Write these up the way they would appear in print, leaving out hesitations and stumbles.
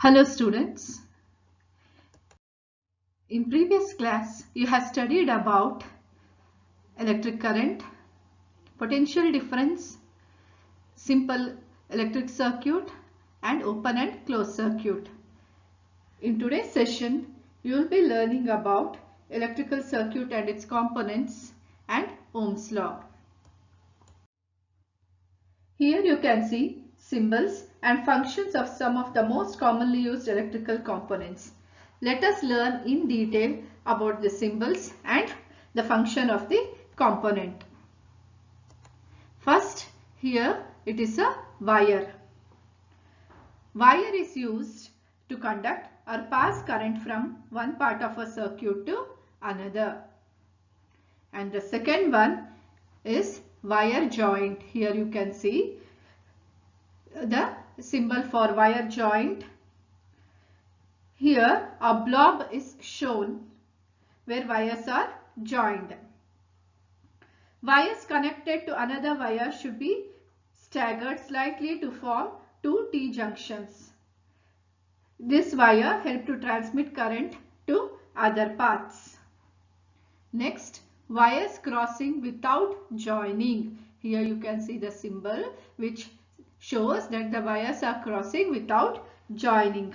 Hello students. In previous class you have studied about electric current, potential difference, simple electric circuit and open and closed circuit. In today's session you will be learning about electrical circuit and its components and Ohm's law. Here you can see symbols and functions of some of the most commonly used electrical components. Let us learn in detail about the symbols and the function of the component. First, here it is a wire. Wire is used to conduct or pass current from one part of a circuit to another. And the second one is wire joint. Here you can see the symbol for wire joint. Here a blob is shown where wires are joined. Wires connected to another wire should be staggered slightly to form two T-junctions. This wire helps to transmit current to other paths. Next, wires crossing without joining. Here you can see the symbol which shows that the wires are crossing without joining.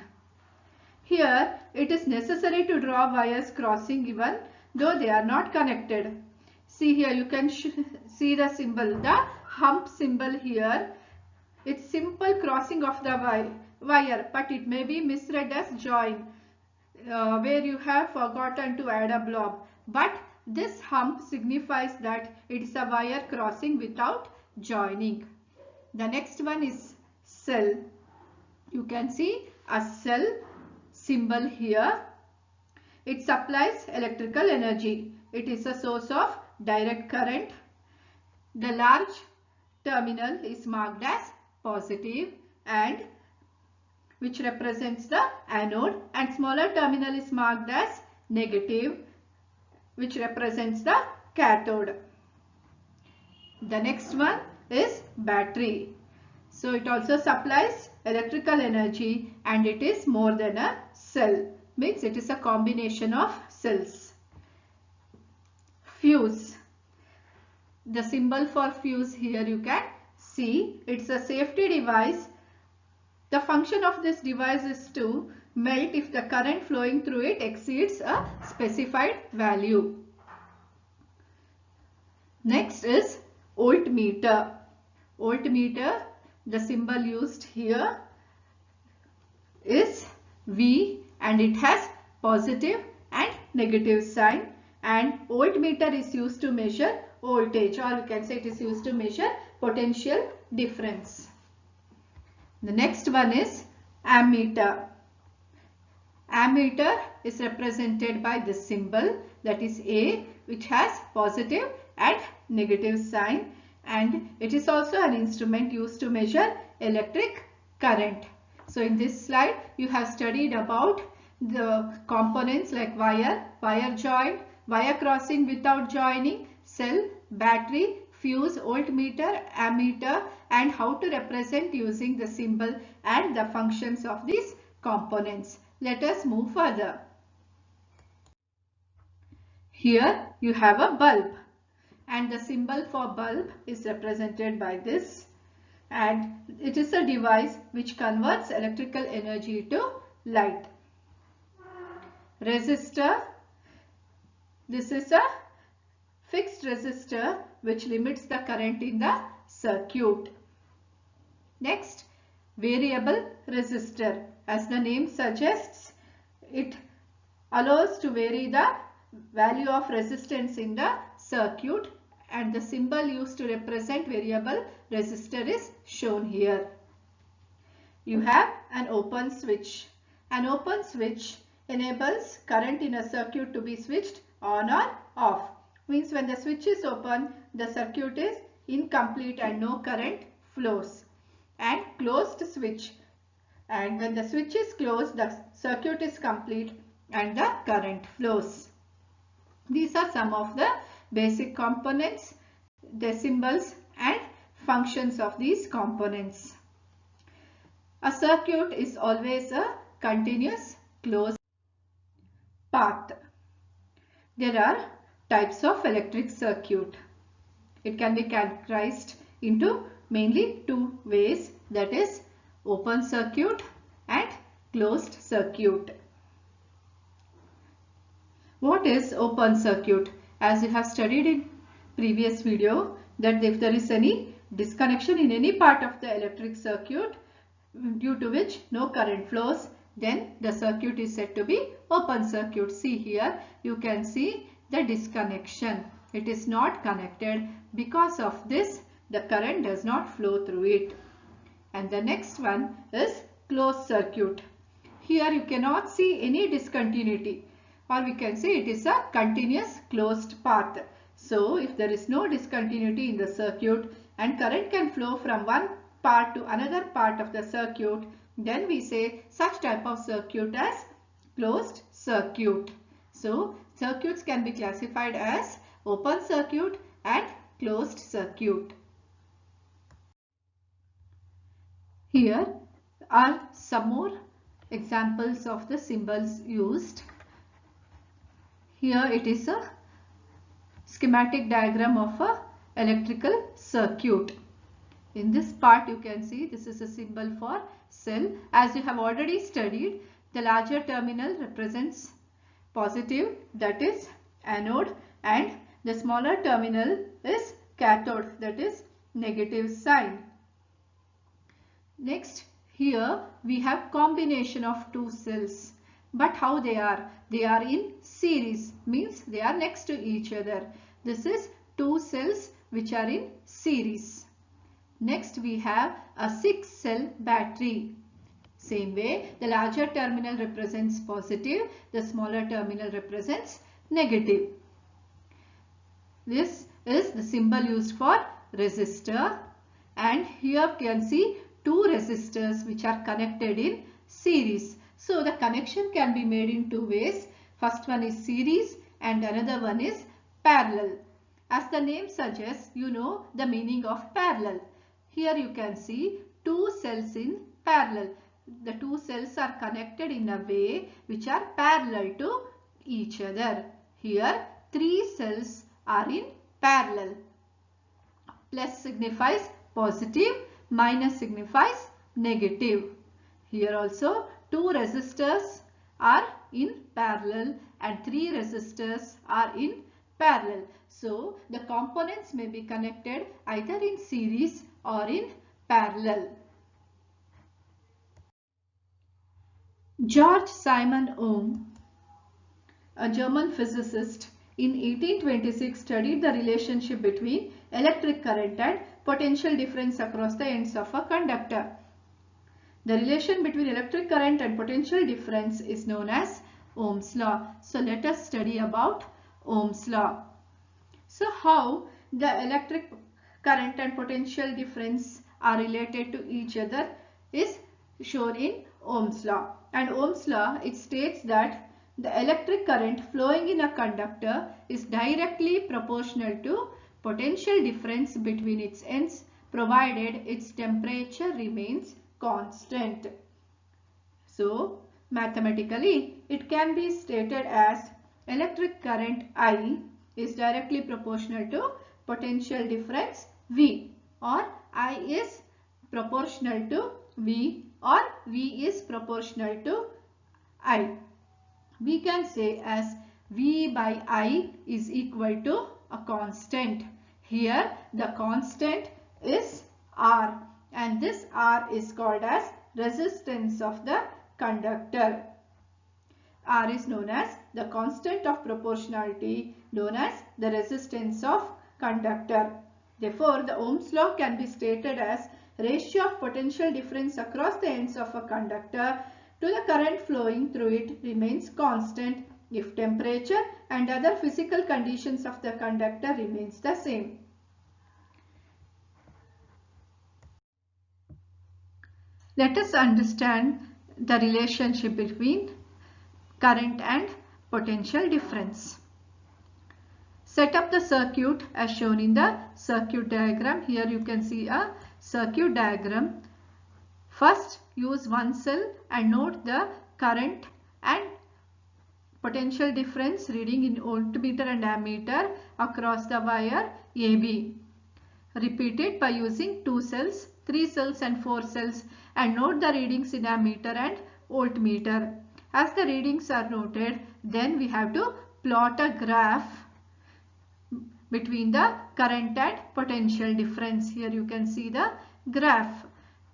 Here it is necessary to draw wires crossing even though they are not connected. See here you can see the symbol, the hump symbol here. It's simple crossing of the wire, but it may be misread as join where you have forgotten to add a blob. But this hump signifies that it is a wire crossing without joining. The next one is cell. You can see a cell symbol here. It supplies electrical energy. It is a source of direct current. The large terminal is marked as positive and which represents the anode, and smaller terminal is marked as negative which represents the cathode. The next one is battery. So it also supplies electrical energy and it is more than a cell. Means it is a combination of cells. Fuse. The symbol for fuse here you can see. It's a safety device. The function of this device is to melt if the current flowing through it exceeds a specified value. Next is voltmeter. Voltmeter, the symbol used here is V and it has positive and negative sign, and voltmeter is used to measure voltage, or you can say it is used to measure potential difference. The next one is ammeter. Ammeter is represented by this symbol, that is A, which has positive and negative sign, and it is also an instrument used to measure electric current. So in this slide you have studied about the components like wire, wire joint, wire crossing without joining, cell, battery, fuse, voltmeter, ammeter, and how to represent using the symbol and the functions of these components. Let us move further. Here you have a bulb and the symbol for bulb is represented by this, and it is a device which converts electrical energy to light. Resistor. This is a fixed resistor which limits the current in the circuit. Next, variable resistor. As the name suggests, it allows to vary the value of resistance in the circuit, and the symbol used to represent variable resistor is shown here. You have an open switch. An open switch enables current in a circuit to be switched on or off. Means when the switch is open, the circuit is incomplete and no current flows. And closed switch, and when the switch is closed, the circuit is complete and the current flows. These are some of the basic components, the symbols and functions of these components. A circuit is always a continuous closed path. There are types of electric circuit. It can be categorized into mainly two ways, that is open circuit and closed circuit. What is open circuit? As you have studied in previous video, that if there is any disconnection in any part of the electric circuit due to which no current flows, then the circuit is said to be open circuit. See here, you can see the disconnection. It is not connected. Because of this, the current does not flow through it. And the next one is closed circuit. Here you cannot see any discontinuity, or we can say it is a continuous closed path. So if there is no discontinuity in the circuit and current can flow from one part to another part of the circuit, then we say such type of circuit as closed circuit. So circuits can be classified as open circuit and closed circuit. Here are some more examples of the symbols used. Here it is a schematic diagram of a electrical circuit. In this part you can see this is a symbol for cell. As you have already studied, the larger terminal represents positive, that is anode, and the smaller terminal is cathode, that is negative sign. Next, here we have combination of two cells. But how they are? They are in series, means they are next to each other. This is two cells which are in series. Next we have a 6-cell battery. Same way, the larger terminal represents positive, the smaller terminal represents negative. This is the symbol used for resistor, and here you can see two resistors which are connected in series. So the connection can be made in two ways. First one is series and another one is parallel. As the name suggests, you know the meaning of parallel. Here you can see two cells in parallel. The two cells are connected in a way which are parallel to each other. Here 3 cells are in parallel. Plus signifies positive, minus signifies negative. Here also 2 resistors are in parallel and 3 resistors are in parallel. So the components may be connected either in series or in parallel. George Simon Ohm, a German physicist, in 1826 studied the relationship between electric current and potential difference across the ends of a conductor. The relation between electric current and potential difference is known as Ohm's law. So let us study about Ohm's law. So how the electric current and potential difference are related to each other is shown in Ohm's law. And Ohm's law, it states that the electric current flowing in a conductor is directly proportional to potential difference between its ends, provided its temperature remains constant. So mathematically it can be stated as electric current I is directly proportional to potential difference V, or I is proportional to V, or V is proportional to I. We can say as V by I is equal to a constant. Here the constant is R, and this R is called as resistance of the conductor. R is known as the constant of proportionality, known as the resistance of conductor. Therefore, the Ohm's law can be stated as ratio of potential difference across the ends of a conductor to the current flowing through it remains constant if temperature and other physical conditions of the conductor remains the same. Let us understand the relationship between current and potential difference. Set up the circuit as shown in the circuit diagram. Here you can see a circuit diagram. First use one cell and note the current and potential difference reading in voltmeter and ammeter across the wire AB. Repeat it by using 2 cells, 3 cells and 4 cells, and note the readings in ammeter and voltmeter. As the readings are noted, then we have to plot a graph between the current and potential difference. Here you can see the graph.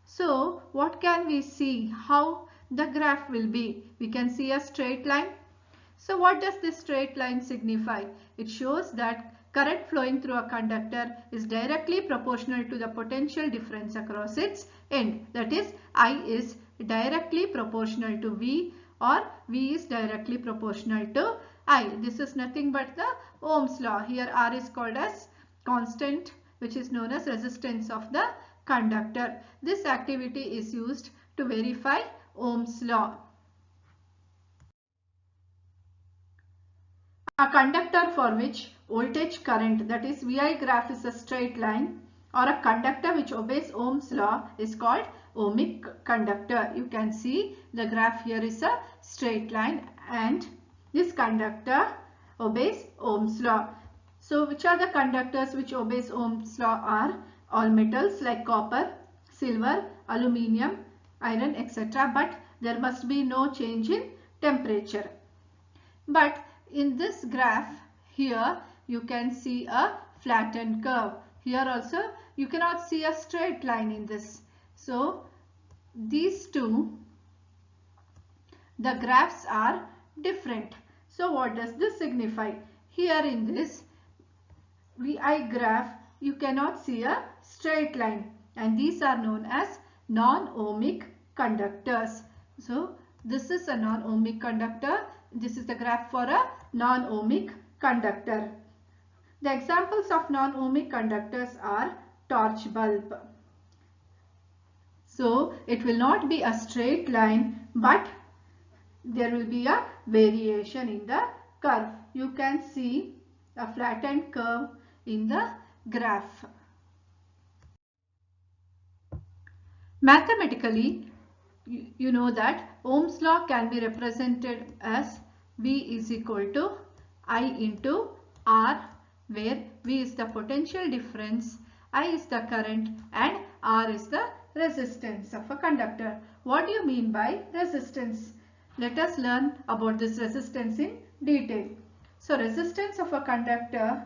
So what can we see? How the graph will be? We can see a straight line. So what does this straight line signify? It shows that current flowing through a conductor is directly proportional to the potential difference across its end. That is, I is directly proportional to V, or V is directly proportional to I. This is nothing but the Ohm's law. Here R is called as constant, which is known as resistance of the conductor. This activity is used to verify Ohm's law. A conductor for which voltage current, that is VI graph, is a straight line, or a conductor which obeys Ohm's law is called ohmic conductor. You can see the graph here is a straight line and this conductor obeys Ohm's law. So which are the conductors which obeys Ohm's law are all metals like copper, silver, aluminium, iron, etc. But there must be no change in temperature. But in this graph here you can see a flattened curve. Here also you cannot see a straight line in this. So these two, the graphs are different. So what does this signify? Here in this VI graph you cannot see a straight line, and these are known as non-ohmic conductors. So this is a non-ohmic conductor. This is the graph for a non-ohmic conductor. The examples of non-ohmic conductors are torch bulb. So it will not be a straight line, but there will be a variation in the curve. You can see a flattened curve in the graph. Mathematically, you know that Ohm's law can be represented as V is equal to I into R, where V is the potential difference, I is the current, and R is the resistance of a conductor. What do you mean by resistance? Let us learn about this resistance in detail. So resistance of a conductor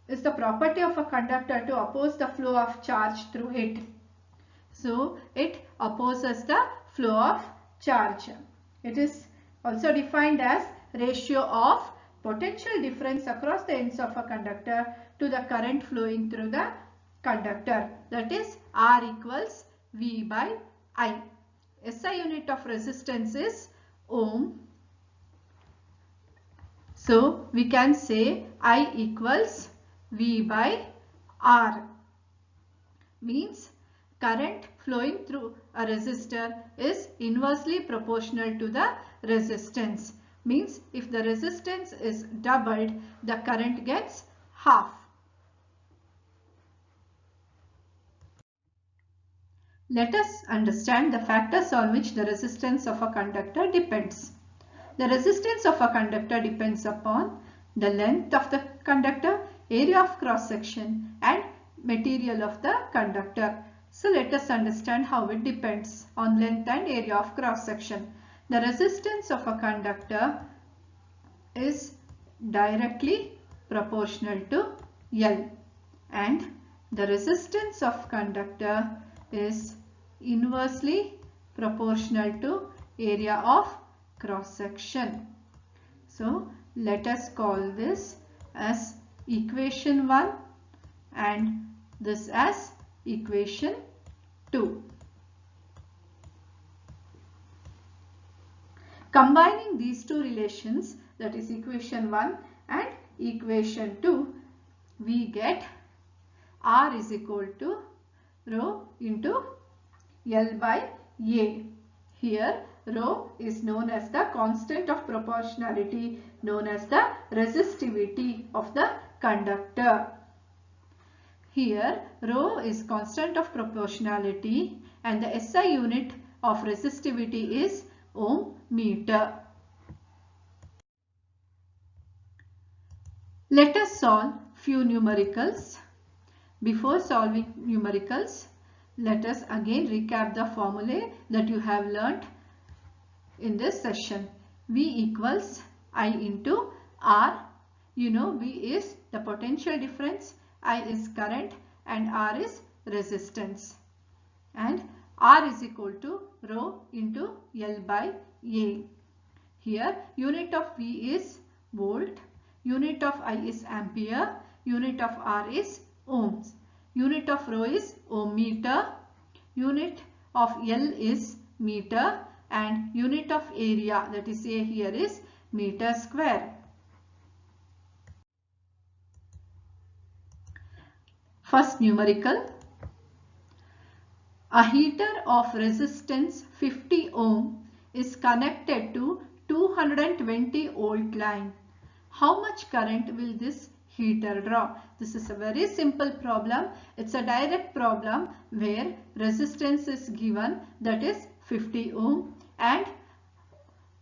is the property of a conductor to oppose the flow of charge through it. So it opposes the flow of charge. It is also defined as ratio of potential difference across the ends of a conductor to the current flowing through the conductor. That is, R equals V by I. SI unit of resistance is ohm. So we can say I equals V by R. Means current flowing through a resistor is inversely proportional to the resistance. Means if the resistance is doubled, the current gets half. Let us understand the factors on which the resistance of a conductor depends. The resistance of a conductor depends upon the length of the conductor, area of cross section, and material of the conductor. So let us understand how it depends on length and area of cross section. The resistance of a conductor is directly proportional to L, and the resistance of conductor is inversely proportional to area of cross section. So let us call this as equation 1 and this as equation 2. Combining these two relations, that is equation 1 and equation 2, we get R is equal to rho into L by A. Here rho is known as the constant of proportionality, known as the resistivity of the conductor. Here rho is constant of proportionality and the SI unit of resistivity is ohm meter. Let us solve few numericals. Before solving numericals, let us again recap the formulae that you have learnt in this session. V equals I into R. You know V is the potential difference, I is current and R is resistance. And R is equal to rho into L by A. Here unit of V is volt, unit of I is ampere, unit of R is ohms, unit of rho is ohm meter, unit of L is meter and unit of area, that is A here, is meter square. First numerical. A heater of resistance 50 ohm is connected to 220 volt line. How much current will this heater draw? This is a very simple problem. It's a direct problem where resistance is given, that is 50 ohm, and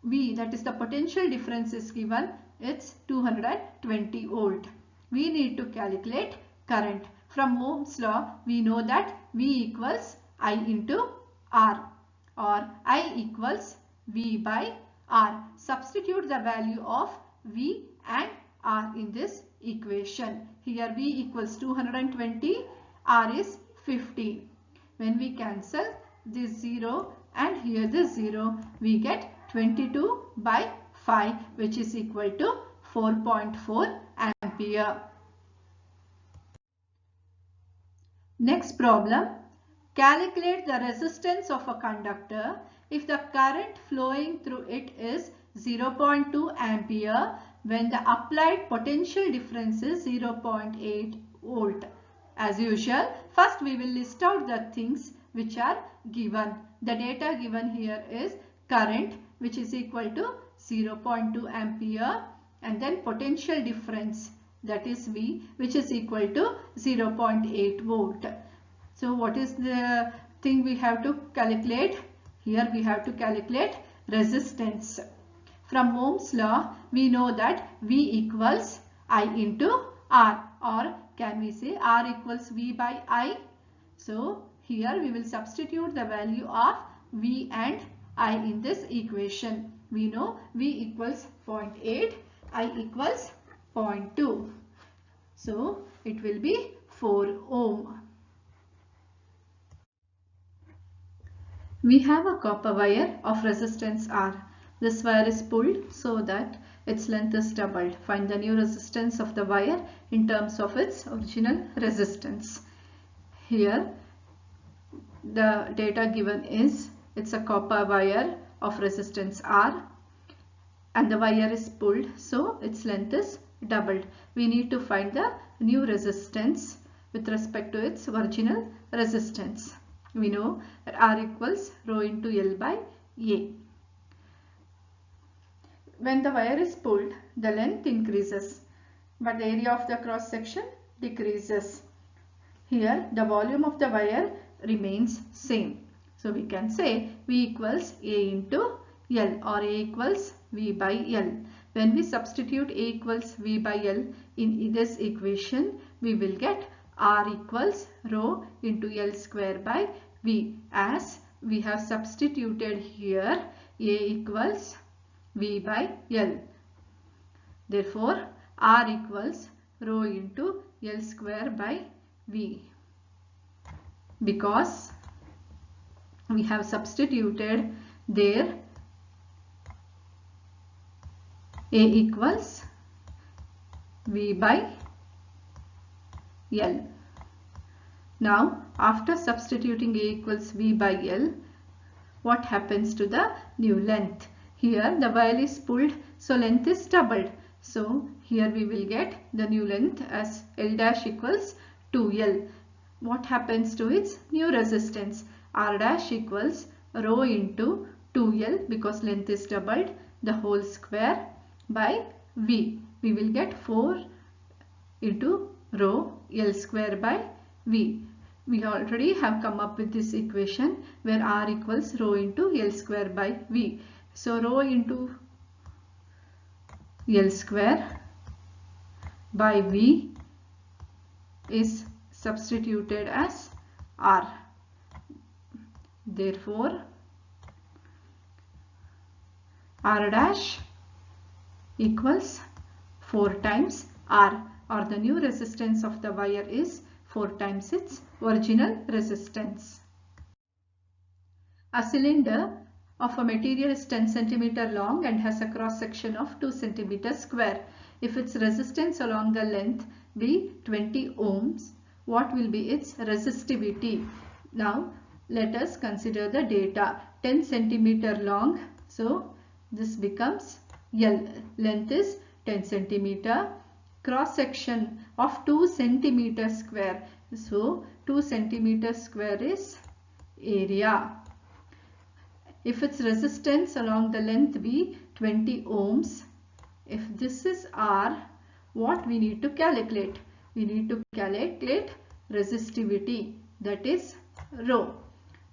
V, that is the potential difference, is given, it's 220 volt. We need to calculate current. From Ohm's law, we know that V equals I into R, or I equals V by R. Substitute the value of V and R in this equation. Here V equals 220, R is 50. When we cancel this 0 and here this 0, we get 22 by 5, which is equal to 4.4 ampere. Next problem. Calculate the resistance of a conductor if the current flowing through it is 0.2 ampere when the applied potential difference is 0.8 volt. As usual, first we will list out the things which are given. The data given here is current, which is equal to 0.2 ampere, and then potential difference, that is V, which is equal to 0.8 volt. So what is the thing we have to calculate? Here we have to calculate resistance. From Ohm's law, we know that V equals I into R, or can we say R equals V by I? So here we will substitute the value of V and I in this equation. We know V equals 0.8, I equals 0.2. So it will be 4 ohm. We have a copper wire of resistance R. This wire is pulled so that its length is doubled. Find the new resistance of the wire in terms of its original resistance. Here the data given is, it's a copper wire of resistance R and the wire is pulled, so its length is doubled. We need to find the new resistance with respect to its original resistance. We know that R equals rho into L by A. When the wire is pulled, the length increases, but the area of the cross section decreases. Here the volume of the wire remains same. So we can say V equals A into L, or A equals V by L. When we substitute A equals V by L in this equation, we will get R equals rho into L square by V, as we have substituted here A equals V by L. Therefore, R equals rho into L square by V, because we have substituted there A equals V by L. Now, after substituting A equals V by L, what happens to the new length? Here the wire is pulled, so length is doubled. So here we will get the new length as L dash equals 2L. What happens to its new resistance? R dash equals rho into 2L, because length is doubled, the whole square, by V. We will get 4 into rho L square by V. We already have come up with this equation where R equals rho into L square by V. So rho into L square by V is substituted as R. Therefore, R dash equals 4 times R, or the new resistance of the wire is 4 times its original resistance. A cylinder of a material is 10 cm long and has a cross section of 2 cm square. If its resistance along the length be 20 ohms, what will be its resistivity? Now let us consider the data. 10 cm long, so this becomes L. Length is 10 cm. Cross section of 2 cm square. So 2 cm square is area. If its resistance along the length be 20 ohms, if this is R, what we need to calculate? We need to calculate resistivity, that is rho.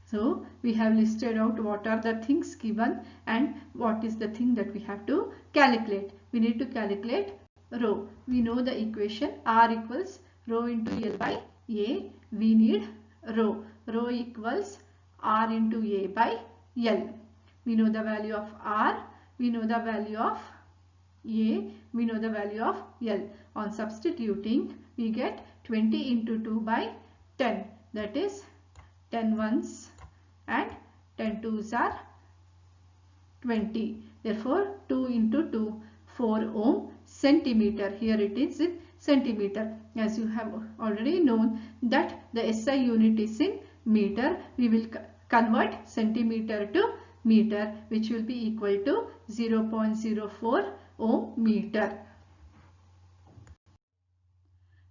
So we have listed out what are the things given and what is the thing that we have to calculate. We need to calculate rho. We know the equation R equals rho into L by A. We need rho. Rho equals R into A by L. We know the value of R. We know the value of A. We know the value of L. On substituting, we get 20 into 2 by 10. That is 10 ones and 10 twos are 20. Therefore, 2 into 2, 4 ohm centimeter. Here it is in centimeter. As you have already known that the SI unit is in meter, we will convert centimeter to meter, which will be equal to 0.04 ohm meter.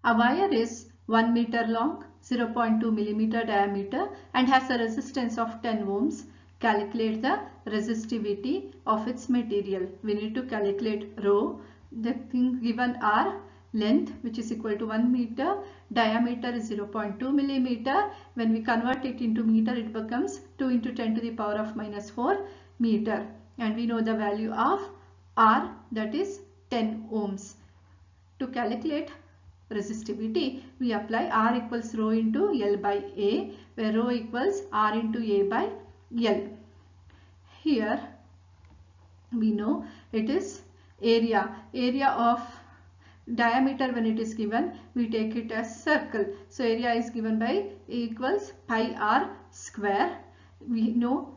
A wire is 1 meter long, 0.2 millimeter diameter and has a resistance of 10 ohms. Calculate the resistivity of its material. We need to calculate rho. The thing given are length, which is equal to 1 meter, diameter is 0.2 millimeter. When we convert it into meter, it becomes 2 into 10 to the power of minus 4 meter. And we know the value of R, that is 10 ohms. To calculate resistivity, we apply R equals rho into L by A, where rho equals R into A by L. Here we know it is area. Area of diameter, when it is given, we take it as circle. So area is given by A equals pi R square. We know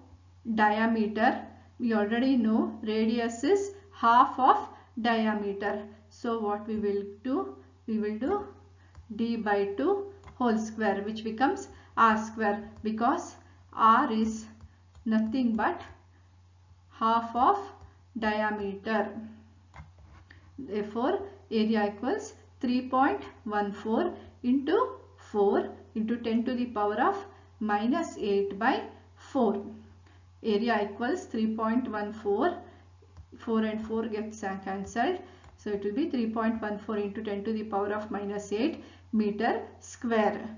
diameter. We already know radius is half of diameter. So what we will do? We will do d by 2 whole square, which becomes R square, because R is nothing but half of diameter. Therefore, area equals 3.14 into 4 into 10 to the power of minus 8 by 4. Area equals 3.14. 4 and 4 gets cancelled. So it will be 3.14 into 10 to the power of minus 8 meter square.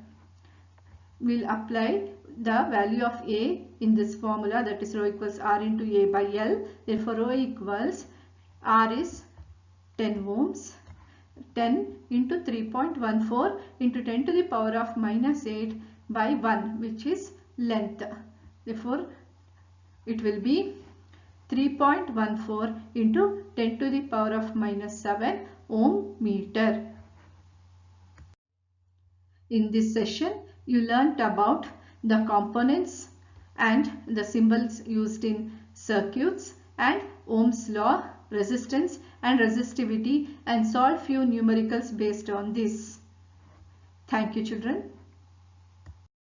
We will apply the value of A in this formula, that is rho equals R into A by L. Therefore, rho equals R is 10 ohms. 10 into 3.14 into 10 to the power of minus 8 by 1, which is length. Therefore, it will be 3.14 into 10 to the power of minus 7 ohm meter. In this session, you learnt about the components and the symbols used in circuits and Ohm's law, resistance and resistivity, and solve few numericals based on this. Thank you, children.